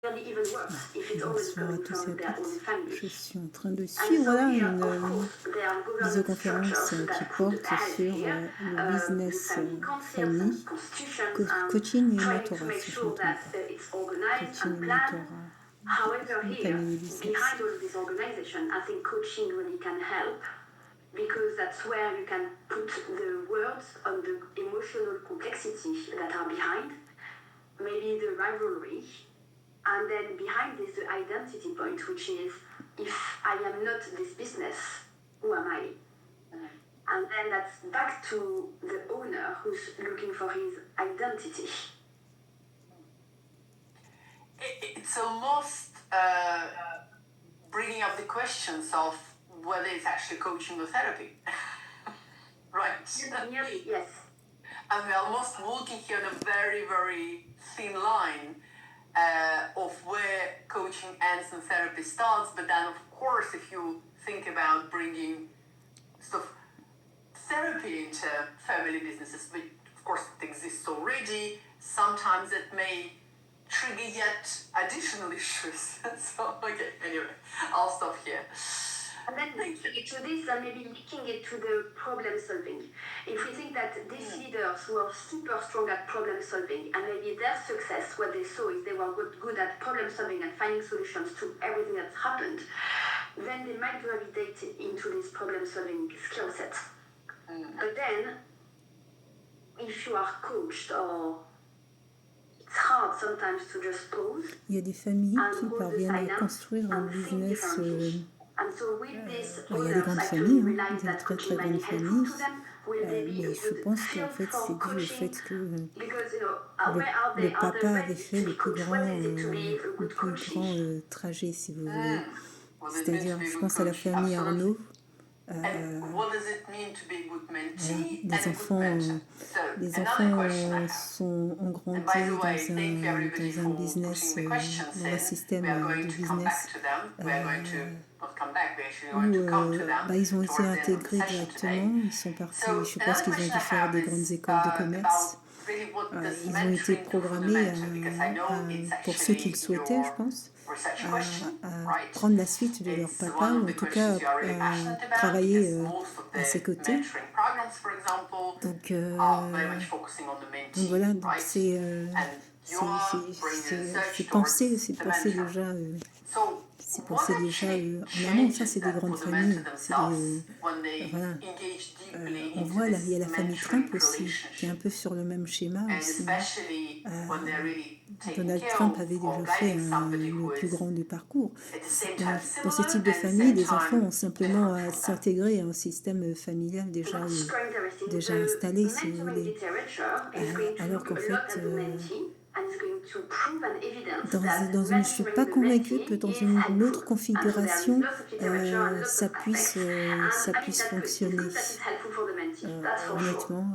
Bonsoir à tous et à toutes. Je suis en train de suivre là une visioconférence qui porte sur le business family, coaching et mentorat, si je ne me trompe pas. Coaching et mentorat, family business. Because that's where you can put the words on the emotional complexity that are behind, maybe the rivalry, and then behind this the identity point, which is if I am not this business, who am I? And then that's back to the owner who's looking for his identity. It's almost bringing up the questions of whether it's actually coaching or therapy. Right? Nearly, yes. And we're almost walking here on a very, very thin line of where coaching ends and therapy starts. But then, of course, if you think about bringing sort of therapy into family businesses, which of course it exists already, sometimes it may trigger yet additional issues. So, okay, anyway, I'll stop here. And then linking it to this and maybe linking it to the problem solving. If we think that these leaders who are super strong at problem solving and maybe their success, what they saw is they were good at problem solving and finding solutions to everything that's happened, then they might gravitate into this problem solving skill set. But then, if you are coached or it's hard sometimes to just pause. Il y a des familles qui parviennent à construire un business. Il y a des grandes familles, des très très grandes familles, mais je pense qu'en fait c'est dû au fait que le papa avait fait le plus grand trajet, si vous voulez. C'est-à-dire, je pense à la famille Arnaud. Les enfants ont grandi dans un business, dans un système de business où ils ont été intégrés directement. Ils sont partis, je pense qu'ils ont dû faire des grandes écoles de commerce. Ils ont été programmés pour ceux qui le souhaitaient, je pense, à prendre la suite de leur papa, ou en tout cas à travailler à ses côtés. Donc voilà, donc c'est penser déjà en amont. Ça, c'est des grandes familles. Voilà. On voit là, il y a la famille Trump aussi, qui est un peu sur le même schéma aussi. Donald Trump avait déjà fait le plus grand du parcours. Dans ce type de famille, les enfants ont simplement à s'intégrer à un système familial déjà installé, si vous voulez. Alors qu'en fait, je ne suis pas convaincue que dans une autre configuration, ça puisse fonctionner. Honnêtement,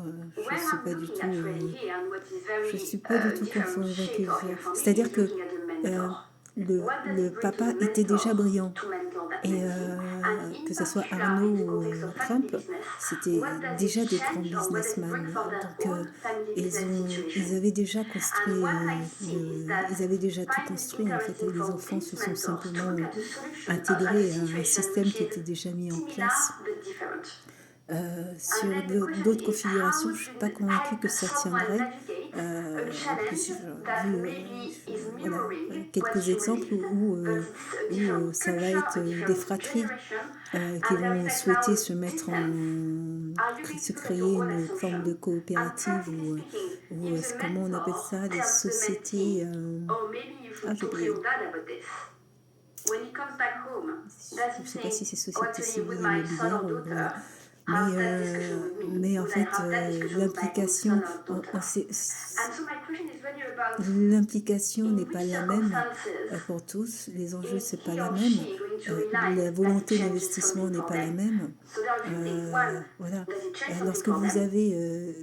je suis pas du tout convaincue. C'est-à-dire que le papa était déjà brillant. Et que ce soit Arnaud ou Trump, c'était déjà des grands businessmen. Donc ils avaient déjà construit, ils avaient déjà tout construit. En fait, et les enfants se sont simplement intégrés à un système qui était déjà mis en place. Sur d'autres configurations, je ne suis pas convaincue que ça tiendrait. Quelques exemples où ça va être des fratries qui vont souhaiter se créer une forme de coopérative ou comment on appelle ça, des sociétés. J'ai oublié. Je ne sais pas si c'est société civile immobilière ou mais en fait l'implication n'est pas la même pour tous, les enjeux c'est pas la même, la volonté d'investissement n'est pas la même. Voilà. Lorsque vous avez M.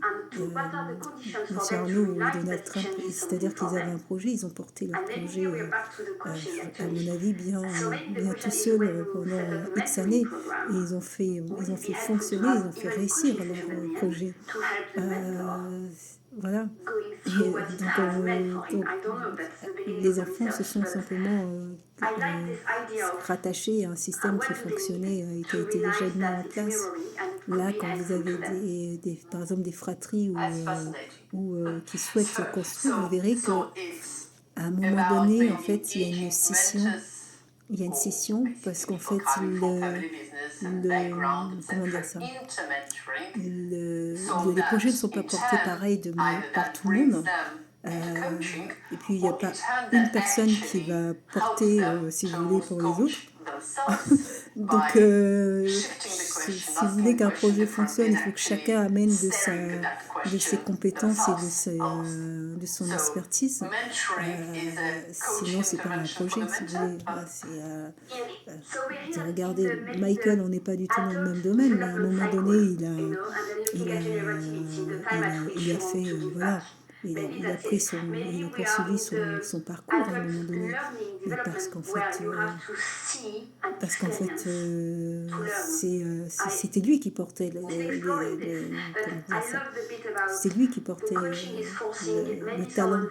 Arnaud ou Donald Trump, c'est-à-dire qu'ils avaient un projet, ils ont porté leur projet à mon avis bien tout seuls pendant X années, et ils ont fait fonctionner, ils ont fait réussir leur projet. voilà. going Et through what it donc, has meant for him. I don't know, that's the beginning les of the enfants se research, sont but simplement I like this idea of rattachés à un système what qui do they fonctionnait need et qui to a été déjà realize mis that en it's place. mirroring and it could Là, be quand vous helpful avez to them. par exemple des fratries That's fascinating. qui souhaitent construire, vous So, verrez que so it's à un moment about donné, en maybe fait, engaging mentors il y a une or scission parce basically qu'en people fait, coming from family business and background, comment etc., dire ça, into mentoring, so les projets that ne sont pas in portés turn, pareil either par that tout le brings monde. them into coaching, Et puis, il n'y a or in pas turn une that personne qui actually va helps porter, them si vous voulez, to pour les autres. coach themselves Donc, by shifting the question, si vous asking voulez the qu'un question projet differently, fonctionne, and il faut que chacun actually amène staring at that de ses question compétences et themselves almost. de son So, expertise. mentoring is a coach Sinon, c'est pas un intervention for projet, the si vous mentor. voulez. Là, So we're here in regardez, the maybe Michael, on the n'est pas du tout dans le adult même domaine, mais à un development moment cycle, donné, and then looking at generativity, the time at which il you a want fait, to give back. voilà, Maybe il a that's pris it. Maybe il a we are poursuivi in the son parcours à un adult moment donné. learning Et parce development qu'en where fait, you have to see and experience to learn. c'était lui qui portait Still exploring this, but comment I dire ça, love the bit about c'est lui qui the portait coaching is forcing le maybe talent. someone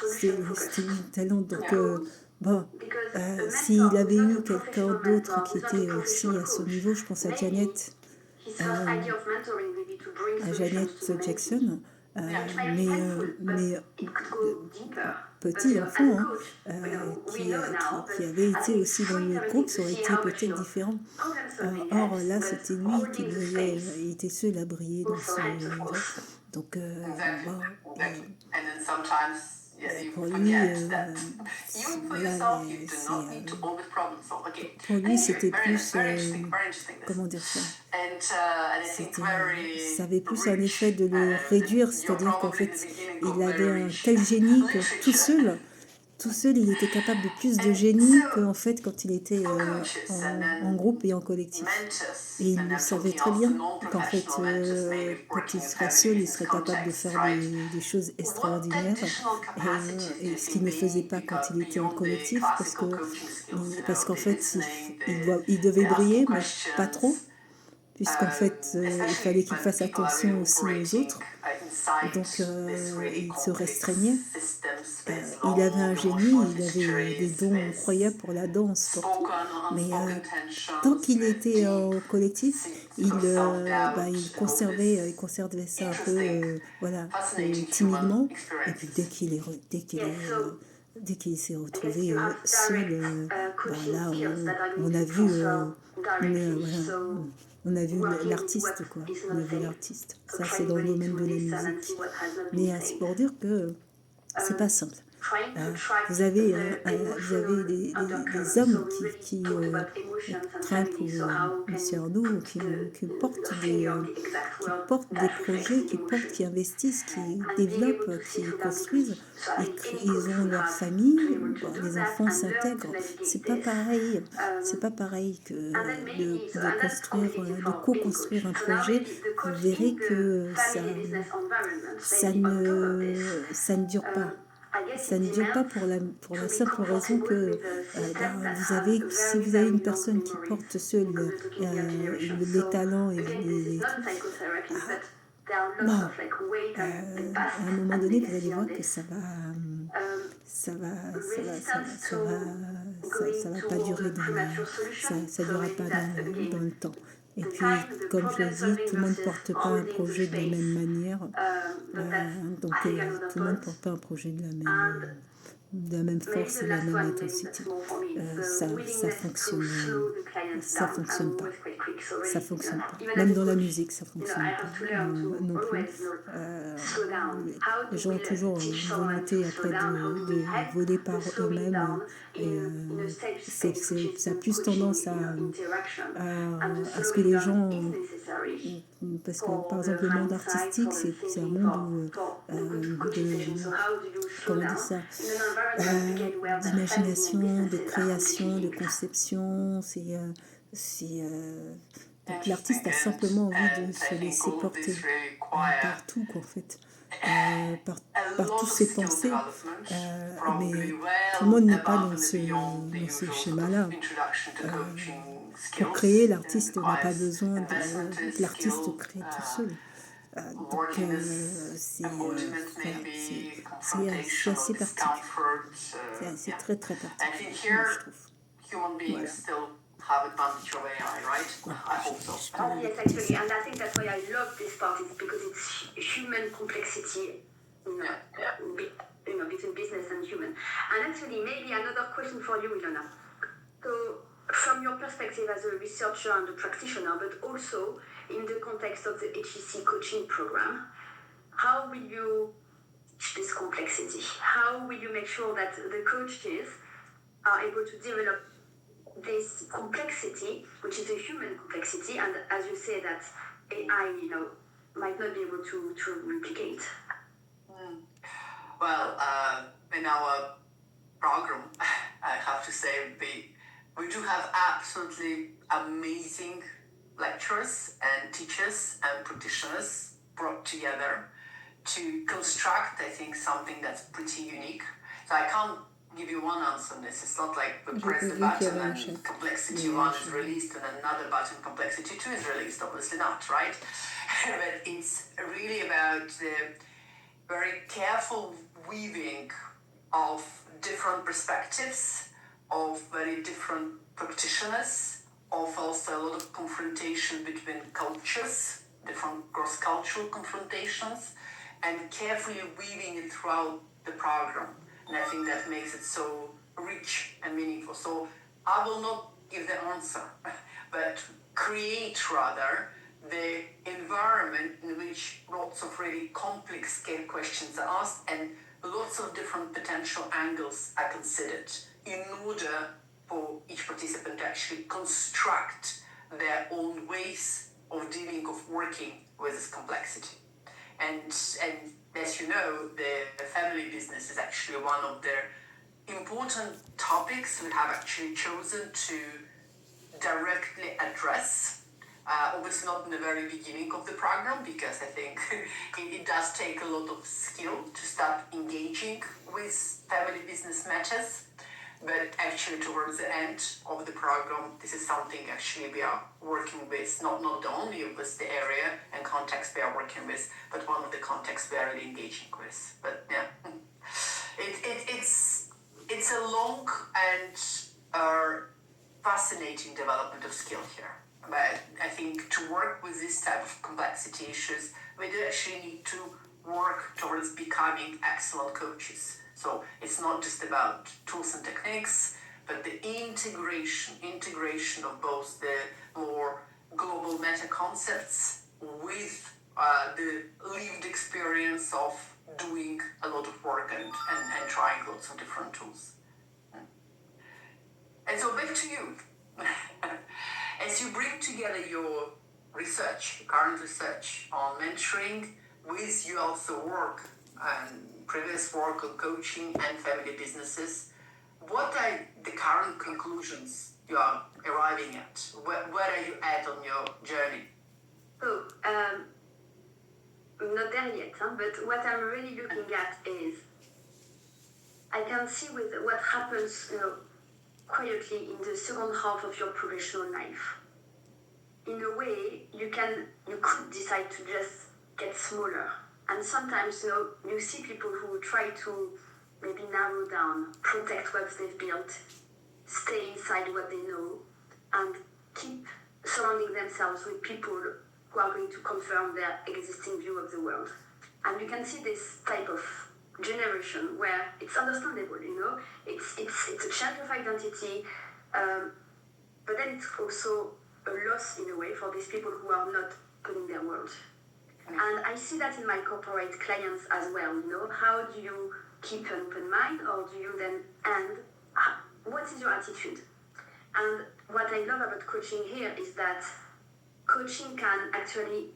who's solution C'était focused. lui le talent. Donc, Yeah. bon, Because a s'il mentor who's avait not eu a quelqu'un professional d'autre mentor, qui who's not a était aussi professional à ce coach, niveau, je pense maybe his first idea of mentoring will be to bring À solutions to the Janet mentee, Jackson, Yeah. which might be helpful, but it could go deeper. But petit as a enfant, hein, coach, we qui, know now qui that avait I été think it's aussi dans pretty le tempting groupe, to ça aurait see été how much peut-être différent. problem solving Or helps, là, but c'était lui qui holding the brillait, space il était seul à briller dans also helps, of course. Donc, Exactly. bon, Exactly. And then sometimes, yeah, you pour lui, forget that even for voilà, yourself, you do not need to always problem solve. Okay. pour lui, Anyway, c'était very, plus, very interesting. Very interesting. This. comment dire ça, And I think ça very avait plus un effet rich. de le réduire, You're c'est-à-dire qu'en probably in the fait, beginning il of avait very un rich tel génie que literature. tout seul, il était capable de plus de And génie so, qu'en fait quand il était for coaches and en then groupe et en collectif. mentors, Et il and le I'm savait talking très also bien qu'en fait, non-professional mentors, maybe quand working il in serait family seul, il business serait capable de context, faire right? des choses What extraordinaires. additional capacities do you Et ce qu'il think ne they faisait need pas quand il était en beyond the collectif, classical coaching skills, you parce know, qu'en the fait, listening, il devait the asking briller, mais pas trop, questions, puisqu'en fait, il especially fallait qu'il when fasse people are really attention aussi aux operating autres. inside Donc, this really il se complex restreignait. systems with Il avait un long emotional génie, il avait des histories, dons with incroyables pour la danse, pour tout. spoken, Mais unspoken tant tensions, qu'il with était deep en collectif, sort of il self-doubt and all il this conservait ça un peu, interesting, voilà, fascinating human timidement. Et puis experiences. dès qu'il s'est I guess retrouvé you have seul, direct coaching là, skills that are on going a to vu, transfer directly. voilà, So on a vu working with l'artiste, what quoi. is On a not vu said. l'artiste. So Ça, c'est trying dans le really domaine to de la listen and musique. see what has not Mais been c'est said. pour dire que c'est pas simple. Trying to track Vous avez, the vous avez emotional undercurrent. des hommes So we really qui talked about emotions and Trump family. ou So how can M. you Arnaud, put qui the finger on the exact word that reflects projets, the emotion? qui investissent, qui And being able développent, to see qui through that, because construisent, so I think any ils coach ont should leur have famille, to be able to do les that enfants and learn to s'intègrent. navigate C'est pas pareil que and then maybe, so, and that's construire, communicating de for any coach. co-construire un So now projet. maybe the Vous coach verrez in que the family business environment, ça maybe on top of this, ça ne dure pas. I guess Ça it ne dure pas demands pour to la be simple raison comfortable que with a system that si has vous avez very, une very long personne qui memories, porte seule because we're talking young generation. les So talents et again, this is les not trucs, psychotherapy, but there are lots bon, of like weight and past à un moment and donné, vous allez legacy on voir que this. Resistance to going ça va pas toward durer a premature solution. ça So durera maybe pas that's again dans le temps. Et the puis, time, the comme je l'ai problem dit, solving tout le monde ne versus porte pas un holding the projet de la space. même manière. But that's Donc, I think another tout le monde ne point. porte pas un projet And de la même maybe force the et de la last même one, maybe intensité. that's more for me, it's Ça the willingness to fonctionne, slow the clients ça down. fonctionne I'm pas. always quite quick, so Ça really, fonctionne pas. even Même as a dans la coach, musique, ça fonctionne I pas have to learn to non plus. always slow down. How Les do gens we ont toujours teach une someone volonté to slow après down? How do we help voler par the slowing eux-mêmes. down Et in a safe space, which is ça a the plus coaching tendance interaction? And the à ce que slowing les down gens is necessary parce que for par the exemple le monde hindsight, artistique for the c'est un thinking, monde for the good coaching session. So how do you slow comment down dire ça, in an environment again where the funding and d'imagination, de businesses are création, completely de linked? conception. Donc l'artiste a Interesting. simplement envie de And se I think laisser all of porter this really require partout, quoi, en fait, par a lot toutes of ses skill pensées. development, Mais probably tout le monde well n'est pas above and beyond the dans ce usual sort schéma-là. of introduction to coaching Pour skills. créer, It l'artiste n'a pas requires besoin investment que in l'artiste skill, crée tout seul. Donc, embodiment voilà, maybe, c'est confrontation or assez particulier. discomfort. C'est Yeah. très, très I think particulier, moi, je here trouve. human beings Voilà. still have advantage of AI, right? I hope so. Oh, yes, actually, and I think that's why I love this part, is because it's human complexity, between business and human. And actually, maybe another question for you, Ilona. So, from your perspective as a researcher and a practitioner, but also in the context of the HEC coaching program, how will you teach this complexity? How will you make sure that the coaches are able to develop this complexity, which is a human complexity, and as you say, that AI, might not be able to replicate? Well, in our program, I have to say, we do have absolutely amazing lecturers and teachers and practitioners brought together to construct, I think, something that's pretty unique. So I can't give you one answer on this. It's not like we press the button and complexity 1 is released and another button, complexity 2 is released. Obviously not, right? But it's really about the very careful weaving of different perspectives, of very different practitioners, of also a lot of confrontation between cultures, different cross-cultural confrontations, and carefully weaving it throughout the program. And I think that makes it so rich and meaningful. So I will not give the answer, but create rather the environment in which lots of really complex scale questions are asked and lots of different potential angles are considered in order for each participant to actually construct their own ways of dealing, of working with this complexity. And as you know, the family business is actually one of the important topics we have actually chosen to directly address. Obviously not in the very beginning of the program, because I think it does take a lot of skill to start engaging with family business matters. But actually towards the end of the program, this is something actually we are working with, not the only with the area and context we are working with, but one of the contexts we are really engaging with. But yeah, it's a long and fascinating development of skill here. But I think to work with this type of complexity issues, we do actually need to work towards becoming excellent coaches. So it's not just about tools and techniques, but the integration of both the more global meta concepts with the lived experience of doing a lot of work and trying lots of different tools. And so back to you. As you bring together your research, current research on mentoring, with you also work and previous work on coaching and family businesses, what are the current conclusions you are arriving at? Where are you at on your journey? So, I'm not there yet, but what I'm really looking at is I can see with what happens, quietly in the second half of your professional life. In a way, you could decide to just get smaller. And sometimes, you see people who try to maybe narrow down, protect what they've built, stay inside what they know, and keep surrounding themselves with people who are going to confirm their existing view of the world. And you can see this type of generation where it's understandable, it's a change of identity, but then it's also a loss in a way for these people who are not putting their world. And I see that in my corporate clients as well, how do you keep an open mind, or do you then what is your attitude? And what I love about coaching here is that coaching can actually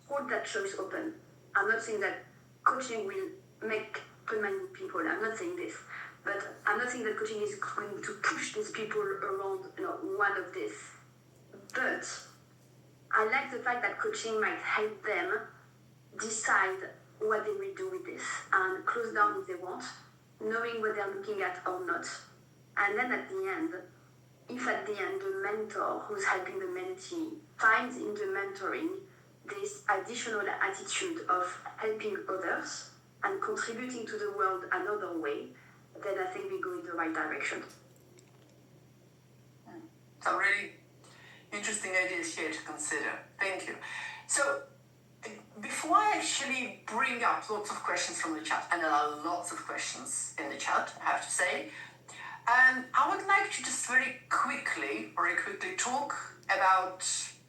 hold that choice open. I'm not saying that coaching will make open-minded people. I'm not saying this. But I'm not saying that coaching is going to push these people around, one of this. But I like the fact that coaching might help them decide what they will do with this and close down if they want, knowing what they're looking at or not. And then at the end, if at the end the mentor who's helping the mentee finds in the mentoring this additional attitude of helping others and contributing to the world another way, then I think we go in the right direction. Some really interesting ideas here to consider. Thank you. So, before I actually bring up lots of questions from the chat, and there are lots of questions in the chat, I have to say, I would like to just very quickly talk about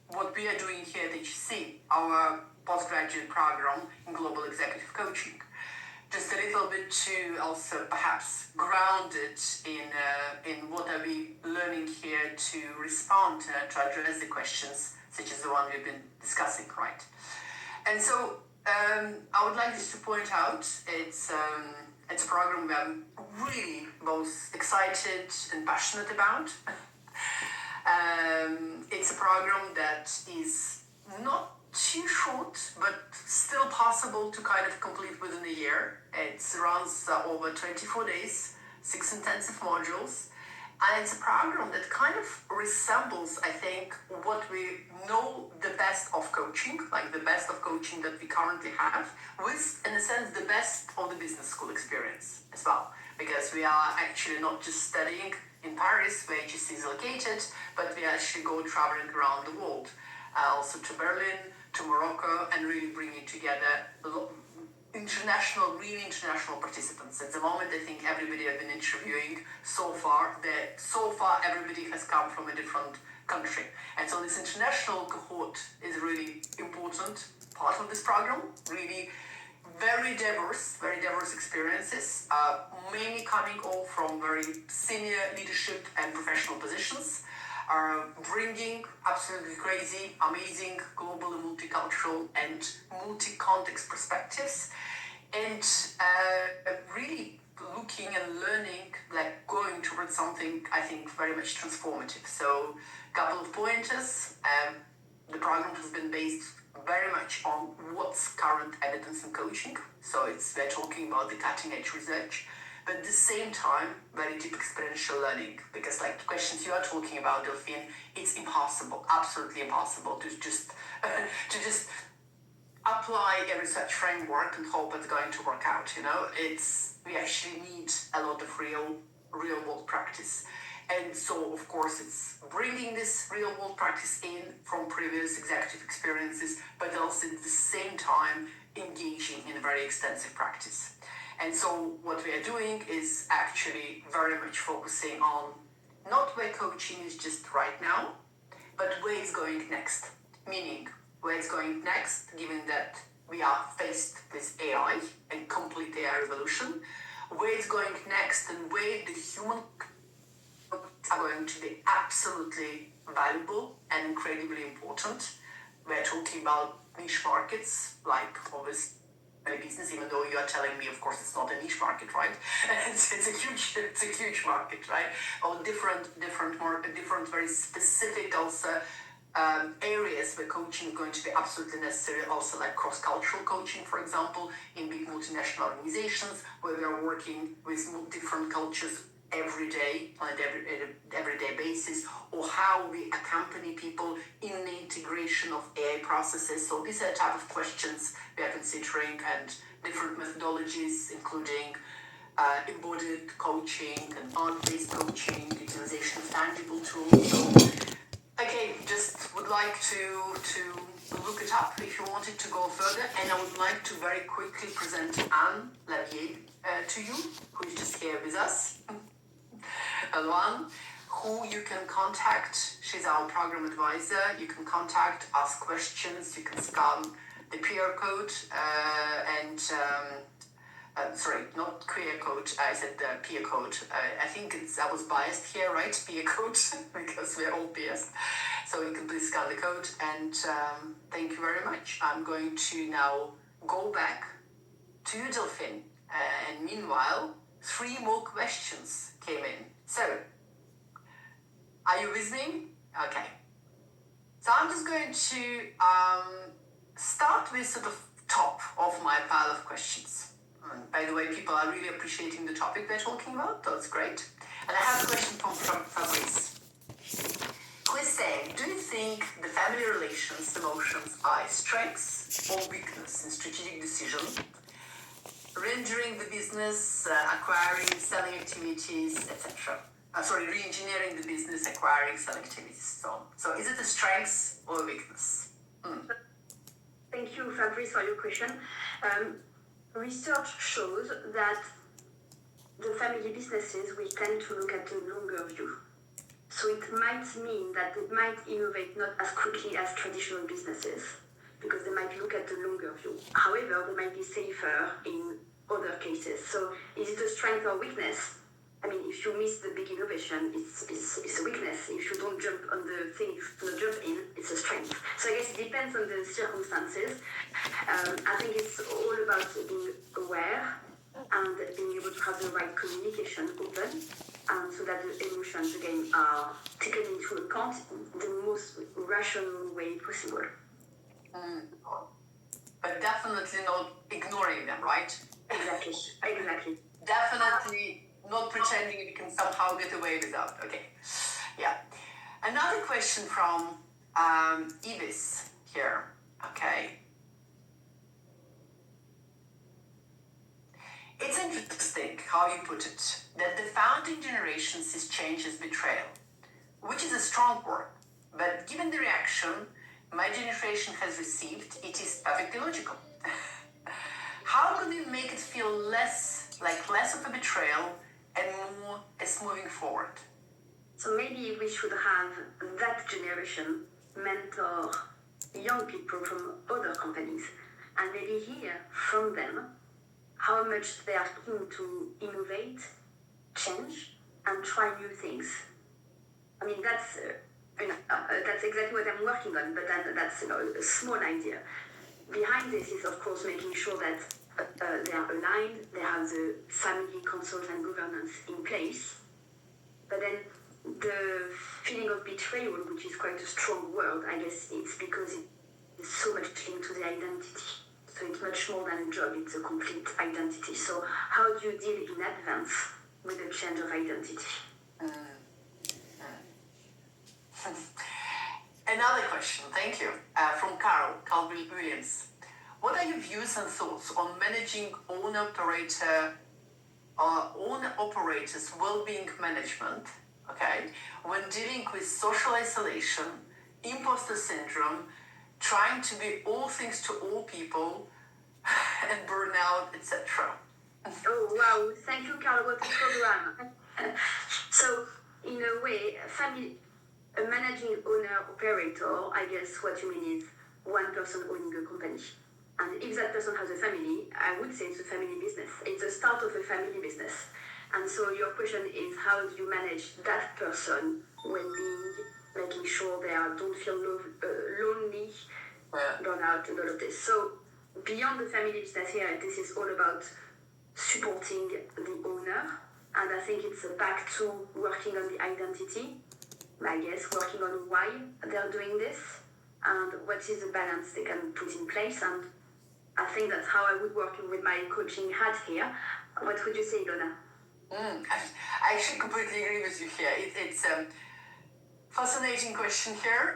what we are doing here at HEC, our postgraduate program in global executive coaching. Just a little bit to also perhaps ground it in what are we learning here to respond to address the questions such as the one we've been discussing, right? And so I would like just to point out it's a program I'm really both excited and passionate about. It's a program that is not too short, but still possible to kind of complete within a year. It runs over 24 days, 6 intensive modules, and it's a program that kind of resembles, I think, what we know the best of coaching, like the best of coaching that we currently have, with, in a sense, the best of the business school experience as well, because we are actually not just studying in Paris, where HEC is located, but we actually go traveling around the world, also to Berlin, to Morocco, and really bringing together really international participants. At the moment, I think everybody I've been interviewing so far everybody has come from a different country. And so this international cohort is a really important part of this program, really very diverse experiences, mainly coming all from very senior leadership and professional positions, bringing absolutely crazy, amazing global and multicultural and multi-context perspectives, and really looking and learning, like going towards something I think very much transformative. So a couple of pointers. The program has been based very much on what's current evidence in coaching. So we're talking about the cutting edge research, but at the same time, very deep experiential learning, because like the questions you are talking about, Delphine, it's impossible, absolutely impossible to just apply a research framework and hope it's going to work out. We actually need a lot of real world practice. And so, of course, it's bringing this real world practice in from previous executive experiences, but also at the same time engaging in very extensive practice. And so what we are doing is actually very much focusing on not where coaching is just right now, but where it's going next. Meaning, where it's going next, given that we are faced with AI and complete AI revolution, where it's going next and where the human are going to be absolutely valuable and incredibly important. We're talking about niche markets, like obviously business, even though you are telling me, of course, it's not a niche market, right? It's a huge market, right? Or different very specific also areas where coaching is going to be absolutely necessary, also like cross-cultural coaching, for example, in big multinational organizations where we are working with different cultures every day on an everyday basis, or how we accompany people in the integration of AI processes. So these are the type of questions we are considering, and different methodologies, including embodied coaching and art-based coaching, utilization of tangible tools. So, okay, just would like to look it up if you wanted to go further, and I would like to very quickly present Anne Lavier to you, who is just here with us. One who you can contact. She's our program advisor. You can contact, ask questions. You can scan the QR code sorry, not QR code. I said the peer code. I think I was biased here, right? Peer code, because we're all peers. So you can please scan the code. And thank you very much. I'm going to now go back to you, Delphine. And meanwhile, 3 more questions came in. So, are you with me? Okay. So I'm just going to start with sort of top of my pile of questions. By the way, people are really appreciating the topic we're talking about. That's great. And I have a question from Fabrice, who is saying, do you think the family family relations, emotions are strengths or weakness in strategic decision, rendering the business, acquiring, selling activities, etc. Re-engineering the business, acquiring, selling activities, so on. So is it a strength or a weakness? Thank you, Fabrice, for your question. Research shows that the family businesses will tend to look at the longer view. So it might mean that they might innovate not as quickly as traditional businesses because they might look at the longer view. However, they might be safer in other cases. So is it a strength or weakness? I mean, if you miss the big innovation, it's a weakness. If you don't jump on the thing, if you don't jump in, it's a strength. So I guess it depends on the circumstances. I think it's all about being aware and being able to have the right communication open, so that the emotions, again, are taken into account in the most rational way possible. But definitely not ignoring them, right? Exactly. Definitely not pretending you can somehow get away without. Okay. Yeah. Another question from Ibis here. Okay. It's interesting how you put it, that the founding generation sees change as betrayal, which is a strong word, but given the reaction my generation has received, it is perfectly logical. How can we make it feel less of a betrayal and more as moving forward? So maybe we should have that generation mentor young people from other companies and maybe hear from them how much they are keen to innovate, change, and try new things. I mean, that's exactly what I'm working on, but that's a small idea. Behind this is, of course, making sure that they are aligned, they have the family councils and governance in place. But then the feeling of betrayal, which is quite a strong word, I guess it's because it's so much linked to the identity. So it's much more than a job, it's a complete identity. So how do you deal in advance with a change of identity? Another question, thank you, from Carl Williams. What are your views and thoughts on managing owner-operators' well-being management, okay, when dealing with social isolation, imposter syndrome, trying to be all things to all people, and burnout, etc.? Oh, wow. Thank you, Carl. What a program. So, in a way, a managing owner-operator, I guess what you mean is one person owning a company. And if that person has a family, I would say it's a family business. It's the start of a family business. And so your question is, how do you manage that person well-being, making sure they don't feel lonely, burnout, and all of this. So beyond the family business here, this is all about supporting the owner. And I think it's back to working on the identity, I guess, working on why they're doing this and what is the balance they can put in place. And I think that's how I would work with my coaching hat here. What would you say, Donna? I actually completely agree with you here. It's a fascinating question here,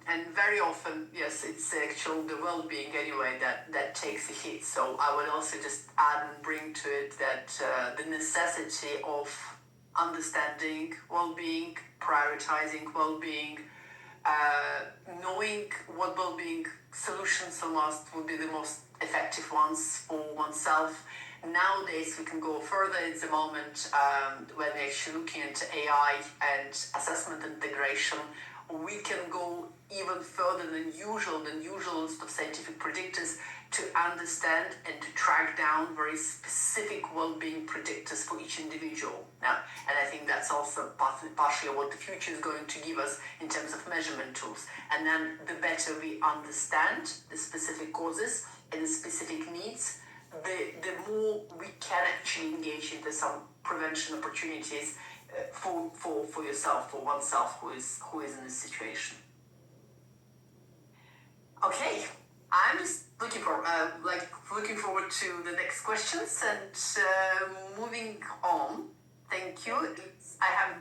and very often, yes, it's actually the well-being anyway that takes a hit. So I would also just add and bring to it that the necessity of understanding well-being, prioritizing well-being, knowing what well-being solutions will be the most effective ones for oneself. Nowadays, we can go further. It's a moment when we're actually looking at AI and assessment integration. We can go even further than usual list of scientific predictors to understand and to track down very specific well-being predictors for each individual. Now, and I think that's also partially what the future is going to give us in terms of measurement tools. And then the better we understand the specific causes and the specific needs, the more we can actually engage into some prevention opportunities for yourself, for oneself who is in this situation. Okay, I'm just looking forward to the next questions and moving on. Thank you. I have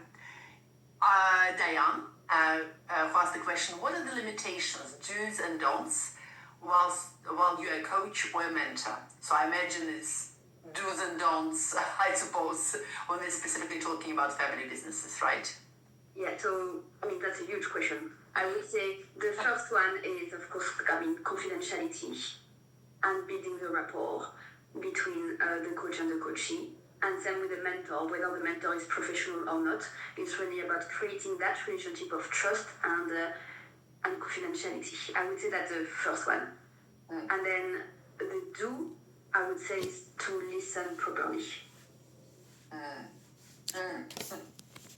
Diane who asked the question, what are the limitations, do's and don'ts, while you're a coach or a mentor? So I imagine it's do's and don'ts, I suppose, when we're specifically talking about family businesses, right? Yeah, so, I mean, that's a huge question. I would say the first one is, of course, confidentiality and building the rapport between the coach and the coachee. And same with the mentor, whether the mentor is professional or not. It's really about creating that relationship of trust and confidentiality. I would say that's the first one. And then the do, I would say, is to listen properly.